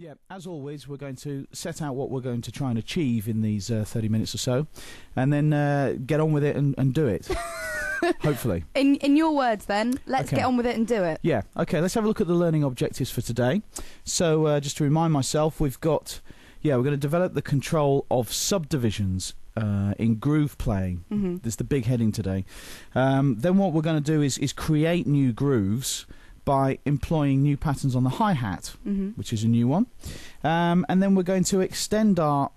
Yeah, as always, we're going to set out what we're going to try and achieve in these 30 minutes or so, and then get on with it and do it. Hopefully. In your words, then, let's get on with it and do it. Yeah, okay, let's have a look at the learning objectives for today. So, just to remind myself, we're going to develop the control of subdivisions in groove playing. Mm-hmm. There's the big heading today. Then what we're going to do is create new grooves by employing new patterns on the hi-hat, which is a new one. And then we're going to extend our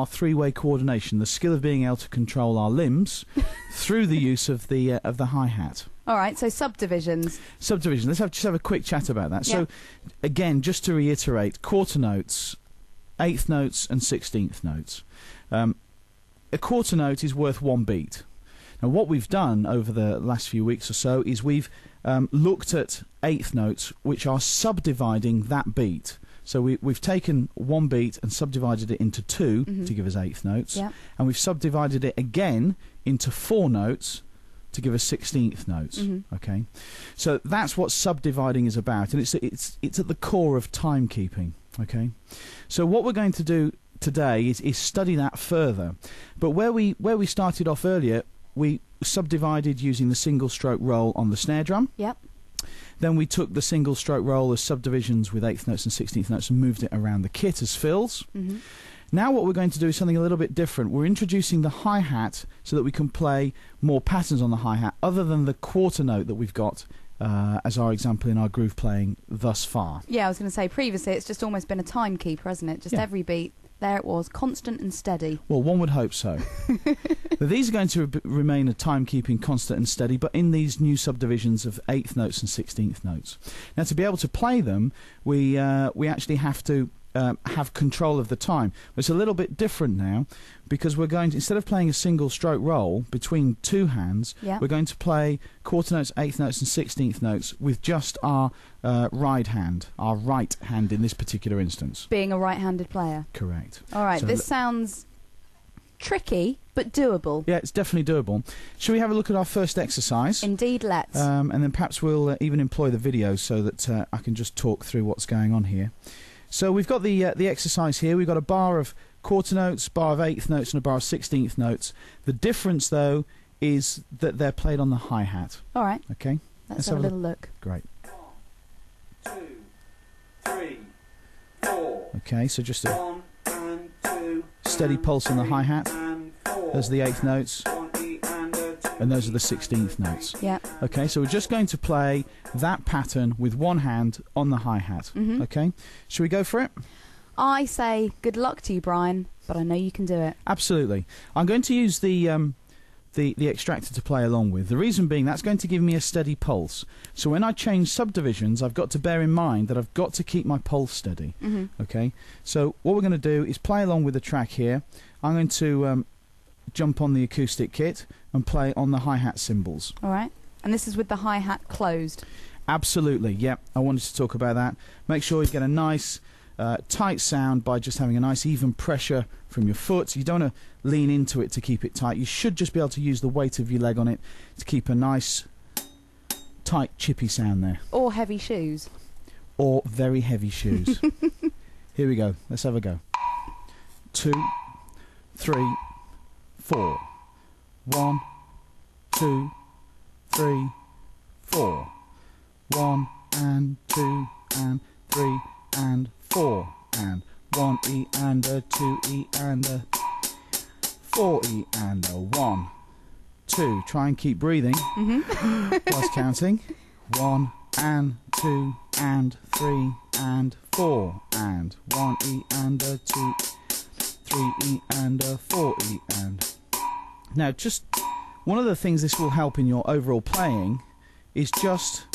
three-way coordination, the skill of being able to control our limbs through the use of the hi-hat. All right, so subdivisions. Subdivisions. Let's just have a quick chat about that. Yeah. So, again, just to reiterate, quarter notes, eighth notes and 16th notes. A quarter note is worth one beat. Now, what we've done over the last few weeks or so is we've looked at eighth notes which are subdividing that beat. So we've taken one beat and subdivided it into two to give us eighth notes. Yep. And we've subdivided it again into four notes to give us 16th notes. Okay, so that's what subdividing is about, and it's at the core of timekeeping. Okay, so what we're going to do today is study that further. But where we started off earlier, we subdivided using the single stroke roll on the snare drum. Yep. Then we took the single stroke roll as subdivisions with 8th notes and 16th notes and moved it around the kit as fills. Now what we're going to do is something a little bit different. We're introducing the hi-hat so that we can play more patterns on the hi-hat other than the quarter note that we've got as our example in our groove playing thus far. Yeah, I was going to say, previously it's just almost been a timekeeper, hasn't it? Just every beat, there it was, constant and steady. Well, one would hope so. These are going to remain a timekeeping constant and steady, but in these new subdivisions of 8th notes and 16th notes. Now, to be able to play them, we actually have to have control of the time. It's a little bit different now because we're going to, instead of playing a single stroke roll between two hands, we're going to play quarter notes, 8th notes and 16th notes with just our right hand in this particular instance. Being a right-handed player. Correct. All right, so this sounds tricky but doable. Yeah, it's definitely doable. Shall we have a look at our first exercise? Indeed, let's. And then perhaps we'll even employ the video so that I can just talk through what's going on here. So we've got the exercise here. We've got a bar of quarter notes, bar of 8th notes and a bar of 16th notes. The difference, though, is that they're played on the hi-hat. All right. Okay. Let's have a little look. Great. 1, 2, 3, 4. Okay, so just a 1 and 2. steady pulse on the hi-hat. Those are the 8th notes. 1 E and a 2. And those are the 16th notes. Yeah. Okay, so we're just going to play that pattern with one hand on the hi-hat. Okay, shall we go for it? I say good luck to you, Brian, but I know you can do it. Absolutely. I'm going to use the extractor to play along with. The reason being that's going to give me a steady pulse. So when I change subdivisions, I've got to bear in mind that I've got to keep my pulse steady. Okay, so what we're going to do is play along with the track here. I'm going to jump on the acoustic kit and play on the hi-hat cymbals. All right. And this is with the hi-hat closed. Absolutely, yep. I wanted to talk about that. Make sure you get a nice tight sound by just having a nice even pressure from your foot. You don't want to lean into it to keep it tight. You should just be able to use the weight of your leg on it to keep a nice tight chippy sound there. Or heavy shoes. Or very heavy shoes. Here we go. Let's have a go. 2, 3, 4. 1, 2, 3, 4. 1 and 2 and 3 and 4 and 1 E and a 2 E and a 4 E and a 1, 2. Try and keep breathing whilst counting. 1 and 2 and 3 and 4 and 1 E and a 2, 3 E and a 4 E and. Now, just one of the things this will help in your overall playing is just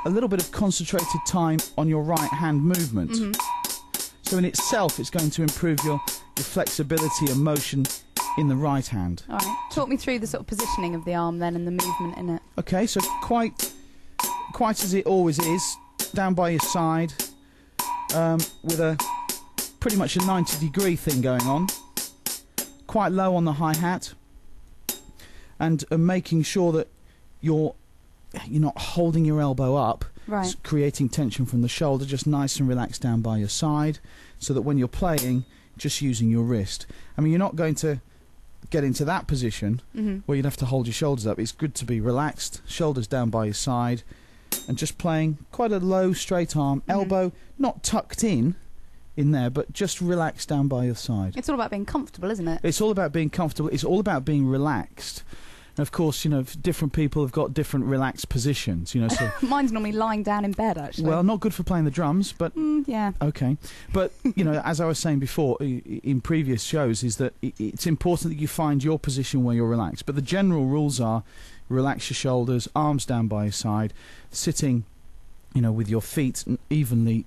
a little bit of concentrated time on your right hand movement. So in itself it's going to improve your flexibility and motion in the right hand. All right. Talk me through the sort of positioning of the arm then and the movement in it. Okay, so quite as it always is, down by your side, with a pretty much a 90-degree thing going on. Quite low on the hi-hat, and making sure that you're not holding your elbow up, Right. creating tension from the shoulder, just nice and relaxed down by your side, so that when you're playing, just using your wrist. I mean, you're not going to get into that position where you'd have to hold your shoulders up. It's good to be relaxed, shoulders down by your side, and just playing quite a low, straight arm, elbow not tucked in there, but just relaxed down by your side. It's all about being comfortable, isn't it? It's all about being comfortable. It's all about being relaxed. And of course, you know, different people have got different relaxed positions, you know. So Mine's normally lying down in bed, actually. well, not good for playing the drums, but yeah. okay. But, you know, as I was saying before in previous shows, is that it's important that you find your position where you're relaxed. But the general rules are relax your shoulders, arms down by your side, sitting, you know, with your feet evenly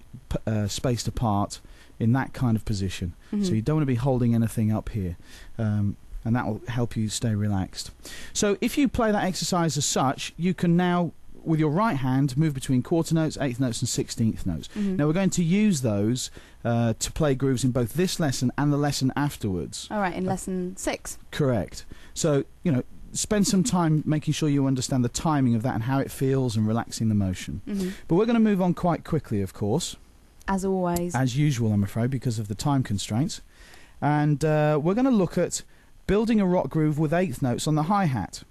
spaced apart in that kind of position. So you don't want to be holding anything up here. And that will help you stay relaxed. So if you play that exercise as such, you can now, with your right hand, move between quarter notes, eighth notes and 16th notes. Now we're going to use those to play grooves in both this lesson and the lesson afterwards. All right, in lesson 6. Correct. So, you know, spend some time making sure you understand the timing of that and how it feels and relaxing the motion. But we're going to move on quite quickly, of course. As always. As usual, I'm afraid, because of the time constraints. And we're going to look at building a rock groove with eighth notes on the hi-hat.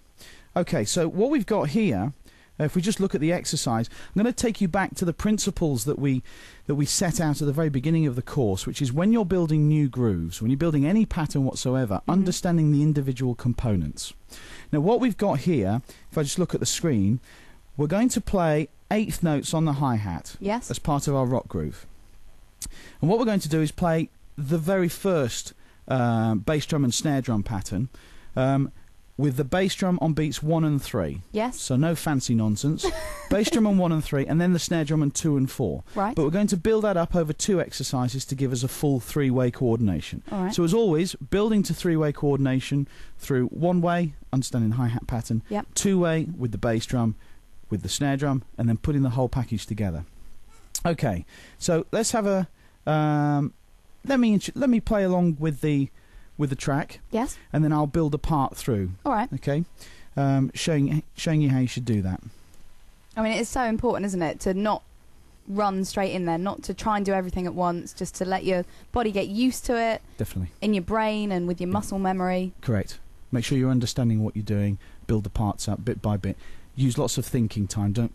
Okay, so what we've got here, if we just look at the exercise, I'm going to take you back to the principles that we set out at the very beginning of the course, which is when you're building new grooves, when you're building any pattern whatsoever, understanding the individual components. Now what we've got here, if I just look at the screen, we're going to play eighth notes on the hi-hat as part of our rock groove. And what we're going to do is play the very first bass drum and snare drum pattern with the bass drum on beats 1 and 3. Yes. So no fancy nonsense. Bass drum on 1 and 3, and then the snare drum on 2 and 4. Right. But we're going to build that up over 2 exercises to give us a full 3-way coordination. All right. So as always, building to 3-way coordination through 1-way, understanding the hi-hat pattern, 2-way with the bass drum, with the snare drum, and then putting the whole package together. Okay, so let's have a let me play along with the track. Yes. And then I'll build a part through. All right. Okay. Showing you how you should do that. I mean, it's so important, isn't it, to not run straight in there, not to try and do everything at once, just to let your body get used to it. Definitely. In your brain and with your muscle memory. Correct. Make sure you're understanding what you're doing. Build the parts up bit by bit. Use lots of thinking time. Don't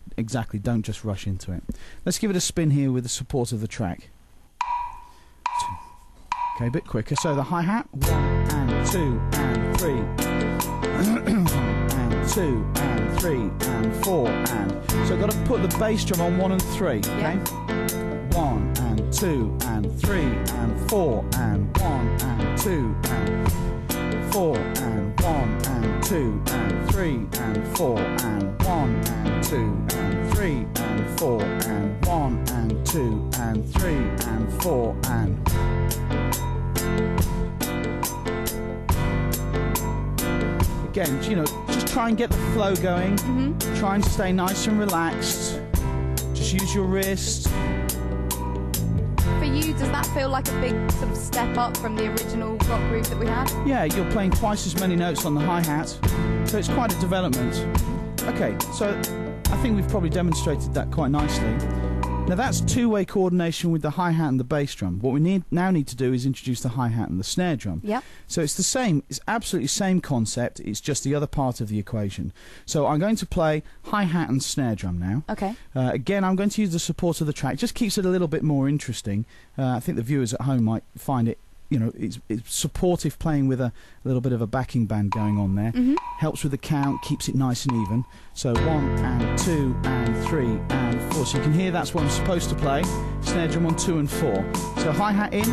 just rush into it. Let's give it a spin here with the support of the track. Okay, a bit quicker. So the hi-hat, 1 and 2 and 3, 1 and 2 and 3 and 4 and. So I've got to put the bass drum on 1 and 3. Okay. Yeah. 1 and 2 and 3 and 4 and 1 and 2 and 4 and 1 and 2 and 3 and 4 and 1 and 2 and 3 and 4 and 1 and 2 and 3 and 4 and. Again, you know, just try and get the flow going. Try and stay nice and relaxed. Just use your wrist. For you, does that feel like a big sort of step up from the original rock groove that we had? Yeah, you're playing twice as many notes on the hi-hat, so it's quite a development. Okay, so I think we've probably demonstrated that quite nicely. Now that's 2-way coordination with the hi-hat and the bass drum. What we now need to do is introduce the hi-hat and the snare drum. Yep. So it's the same, it's absolutely same concept, it's just the other part of the equation. So I'm going to play hi-hat and snare drum now. Okay. Again, I'm going to use the support of the track, just keeps it a little bit more interesting. I think the viewers at home might find it, you know, it's supportive playing with a little bit of a backing band going on there. Helps with the count, keeps it nice and even. So 1 and 2 and 3 and 4. So you can hear that's what I'm supposed to play. Snare drum on 2 and 4. So hi-hat in.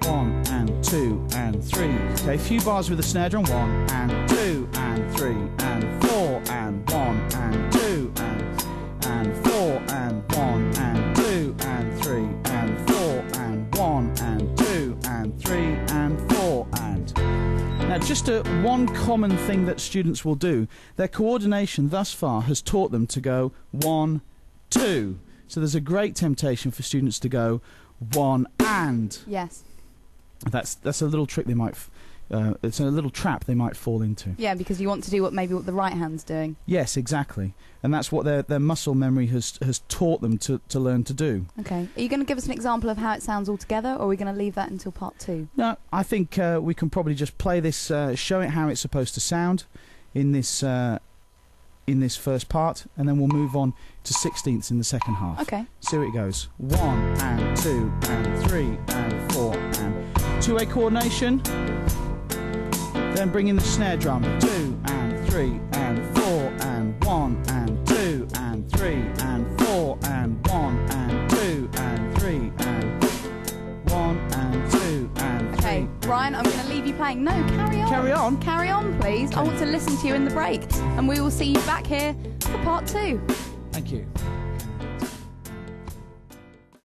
1 and 2 and 3. Okay, a few bars with the snare drum. 1 and 2 and 3 and 4 and 1 and 2 and 4 and 1 and 2 and 3 and 4 and 1 and 2 and 3 and 4 and. Now, just one common thing that students will do, their coordination thus far has taught them to go 1, 2. So there's a great temptation for students to go 1 and. Yes. That's a little trick they might it's a little trap they might fall into. Yeah, because you want to do what the right hand's doing. Yes, exactly. And that's what their muscle memory has taught them to learn to do. Okay. Are you going to give us an example of how it sounds altogether, or are we going to leave that until part 2? No, I think we can probably just play this, show it how it's supposed to sound in this first part, and then we'll move on to 16ths in the second half. Okay. See how it goes. 1 and 2 and 3 and 4 and 2-way coordination. Then bring in the snare drum. 2 and 3 and 4 and 1 and 2 and 3 and 4 and 1 and 2 and 3 and 1 and 2 and 3. Okay, Ryan, I'm going to leave you playing. No, carry on. Carry on? Carry on, please. Okay. I want to listen to you in the break. And we will see you back here for part 2. Thank you.